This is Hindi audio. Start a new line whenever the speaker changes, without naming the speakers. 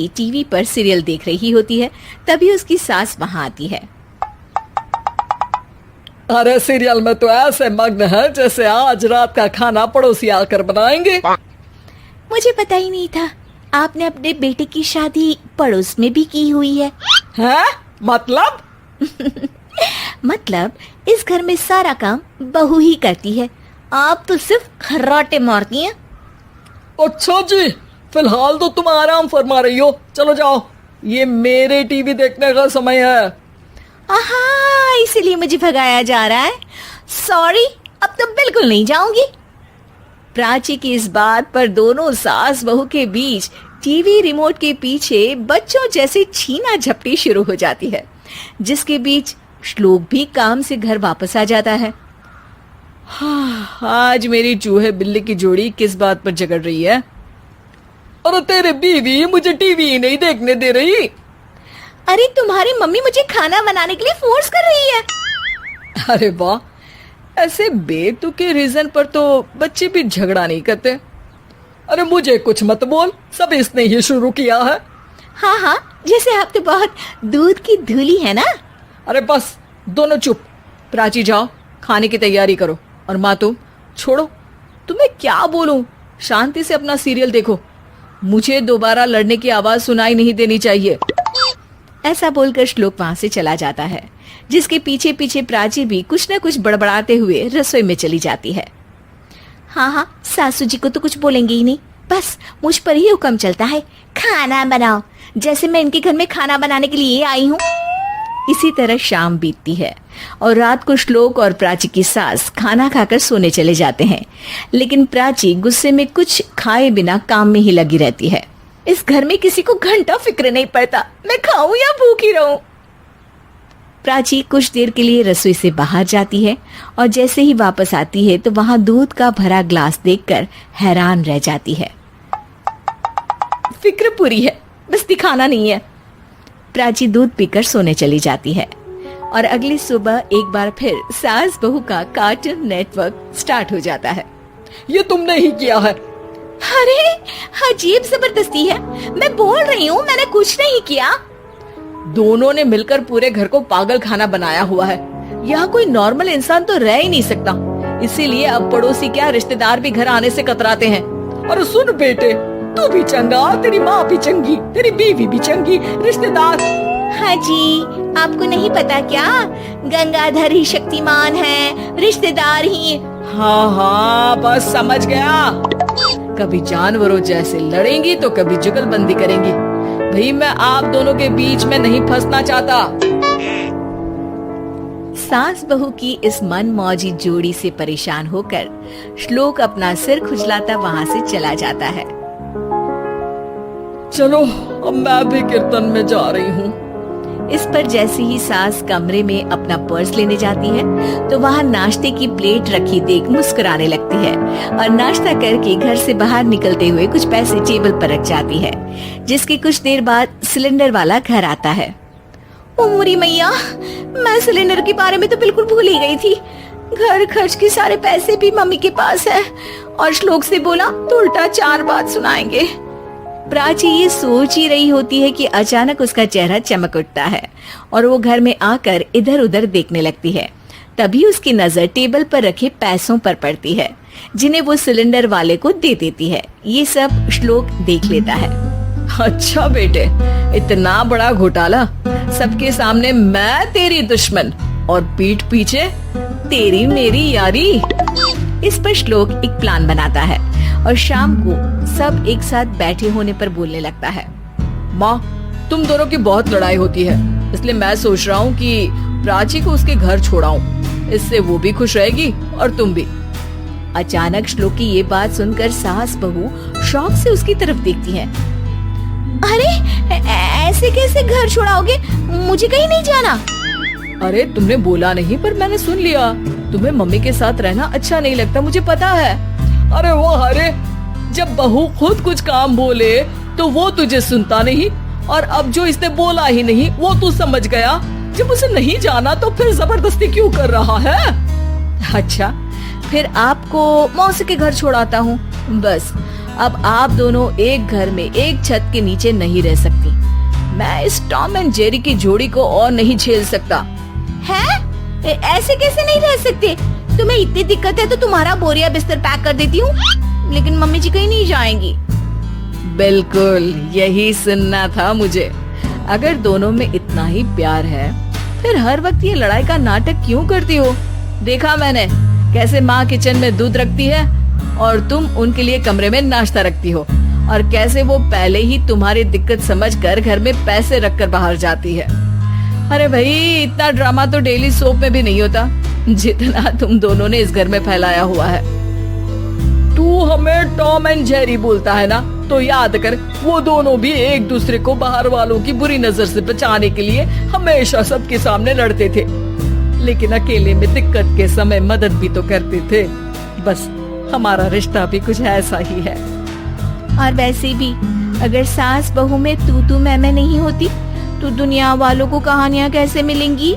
टीवी पर सीरियल देख रही होती है। तभी उसकी सास वहाँ आती है।
अरे सीरियल में तो ऐसे मग्न है जैसे आज रात का खाना पड़ोसी आकर बनाएंगे।
मुझे पता ही नहीं था आपने अपने बेटे की शादी पड़ोस में भी की हुई है।
हैं? मतलब?
मतलब इस घर में सारा काम बहू ही करती है, आप तो सिर्फ खर्राटे मारती हैं।
अच्छा जी, फिलहाल तो तुम आराम फरमा रही हो, चलो जाओ, ये मेरे टीवी देखने का समय है।
आहा, इसीलिए मुझे भगाया जा रहा है। सॉरी, अब तो बिल्कुल नहीं जाऊंगी। प्राची की इस बात पर दोनों सास बहू के बीच टीवी रिमोट के पीछे बच्चों जैसे छीना झपटी शुरू हो जाती है, जिसके बीच श्लोक भी काम से घर वापस आ जाता है।
आज मेरी चूहे बिल्ली की जोड़ी किस बात पर झगड़ रही है? अरे तेरे बीवी मुझे टीवी नहीं देखने दे रही।
अरे तुम्हारी मम्मी मुझे खाना बनाने के लिए फोर्स कर रही है।
अरे वाह, ऐसे बेतुके रीजन पर तो बच्चे भी झगड़ा नहीं करते। अरे मुझे कुछ मत बोल, सब इसने ही शुरू किया है।
हाँ हाँ, जैसे आप तो बहुत दूध की धूली है ना।
अरे बस, दोनों चुप। प्राची जाओ, खाने की तैयारी करो। और माँ तुम छोड़ो, तुम्हें क्या बोलूं, शांति से अपना सीरियल देखो, मुझे दोबारा लड़ने की आवाज सुनाई नहीं देनी चाहिए।
ऐसा बोलकर श्लोक वहां से चला जाता है, जिसके पीछे पीछे प्राची भी कुछ न कुछ बड़बड़ाते हुए रसोई में चली जाती है। हाँ हाँ, सासू जी को तो कुछ बोलेंगे ही नहीं, बस मुझ पर ही हुक्म चलता है, खाना बनाओ, जैसे मैं इनके घर में खाना बनाने के लिए आई हूँ। इसी तरह शाम बीतती है और रात को श्लोक और प्राची की सास खाना खाकर सोने चले जाते हैं, लेकिन प्राची गुस्से में कुछ खाए बिना काम में ही लगी रहती है। इस घर में किसी को घंटा फिक्र नहीं पड़ता, मैं खाऊं या भूखी रहूं। प्राची कुछ देर के लिए रसोई से बाहर जाती है और जैसे ही वापस आती है तो वहां दूध का भरा ग्लास देखकर हैरान रह जाती है। फिक्र पूरी है, बस दिखाना नहीं है। प्राची दूध पीकर सोने चली जाती है और अगली सुबह एक बार फिर सास बहू का कार्टून नेटवर्क स्टार्ट हो जाता है।
ये तुमने ही किया है।
अरे अजीब जबरदस्ती है, मैं बोल रही हूँ मैंने कुछ नहीं किया।
दोनों ने मिलकर पूरे घर को पागल खाना बनाया हुआ है। यहाँ कोई नॉर्मल इंसान तो रह ही नहीं सकता, इसीलिए अब पड़ोसी क्या रिश्तेदार भी घर आने से कतराते हैं। और सुन बेटे, तू भी चंगा, तेरी माँ भी चंगी, तेरी बीवी भी चंगी, रिश्तेदार।
हाँ जी, आपको नहीं पता क्या, गंगाधर ही शक्तिमान है, रिश्तेदार ही।
हाँ हाँ, बस समझ गया। कभी जानवरों जैसे लड़ेंगी तो कभी जुगलबंदी करेंगी। भाई मैं आप दोनों के बीच में नहीं फंसना चाहता।
सास बहू की इस मन मौजी जोड़ी से परेशान होकर श्लोक अपना सिर खुजलाता वहाँ से चला जाता है।
चलो अब मैं भी कीर्तन में जा रही हूँ।
इस पर जैसे ही सास कमरे में अपना पर्स लेने जाती है तो वहाँ नाश्ते की प्लेट रखी देख मुस्कुराने लगती है और नाश्ता करके घर से बाहर निकलते हुए कुछ पैसे टेबल पर रख जाती है, जिसके कुछ देर बाद सिलेंडर वाला घर आता है। ओ मोरी मैया, मैं सिलेंडर के बारे में तो बिल्कुल भूल ही गई थी। घर खर्च के सारे पैसे भी मम्मी के पास है और श्लोक से बोला तो उल्टा 4 बात सुनाएंगे। प्राची ये सोच ही रही होती है कि अचानक उसका चेहरा चमक उठता है और वो घर में आकर इधर उधर देखने लगती है। तभी उसकी नजर टेबल पर रखे पैसों पर पड़ती है, जिन्हें वो सिलेंडर वाले को दे देती है। ये सब श्लोक देख लेता है।
अच्छा बेटे, इतना बड़ा घोटाला, सबके सामने मैं तेरी दुश्मन और पीठ पीछे तेरी मेरी यारी। इस पर श्लोक एक प्लान बनाता है और शाम को सब एक साथ बैठे होने पर बोलने लगता है। माँ, तुम दोनों की बहुत लड़ाई होती है, इसलिए मैं सोच रहा हूँ कि प्राची को उसके घर छोड़ाऊं, इससे वो भी खुश रहेगी और तुम भी। अचानक श्लोक की ये बात सुनकर सास बहू शौक से उसकी तरफ देखती हैं। अरे ऐसे कैसे घर छोड़ाओगे, मुझे कहीं नहीं जाना। अरे तुमने बोला नहीं पर मैंने सुन लिया, तुम्हें मम्मी के साथ रहना अच्छा नहीं लगता, मुझे पता है। अरे वो अरे, जब बहू खुद कुछ काम बोले तो वो तुझे सुनता नहीं, और अब जो इसने बोला ही नहीं वो तू समझ गया। जब उसे नहीं जाना तो फिर जबरदस्ती क्यों कर रहा है?
अच्छा, फिर आपको मौसी के घर छोड़ाता हूँ, बस
अब आप दोनों एक घर में एक छत के नीचे नहीं रह सकती। मैं इस टॉम एंड जेरी की जोड़ी को और नहीं झेल सकता।
हैं? ऐसे कैसे नहीं रह सकते? तुम्हें इतनी दिक्कत है तो तुम्हारा बोरिया बिस्तर पैक कर देती हूँ, लेकिन मम्मी जी कहीं नहीं जाएंगी।
बिल्कुल यही सुनना था मुझे। अगर दोनों में इतना ही प्यार है फिर हर वक्त ये लड़ाई का नाटक क्यों करती हो? देखा मैंने कैसे माँ किचन में दूध रखती है और तुम उनके लिए कमरे में नाश्ता रखती हो, और कैसे वो पहले ही तुम्हारी दिक्कत समझकर घर में पैसे रखकर बाहर जाती है। अरे भाई, इतना ड्रामा तो डेली सोप में भी नहीं होता जितना तुम दोनों ने इस घर में फैलाया हुआ है। तू हमें टॉम एंड जेरी बोलता है ना, तो याद कर वो दोनों भी एक दूसरे को बाहर वालों की बुरी नजर से बचाने के लिए हमेशा सबके सामने लड़ते थे, लेकिन अकेले में दिक्कत के समय मदद भी तो करते थे। बस हमारा रिश्ता भी कुछ ऐसा ही है।
और वैसे भी अगर सास बहू में तू मैं नहीं होती तो दुनिया वालों को कहानियाँ कैसे मिलेंगी?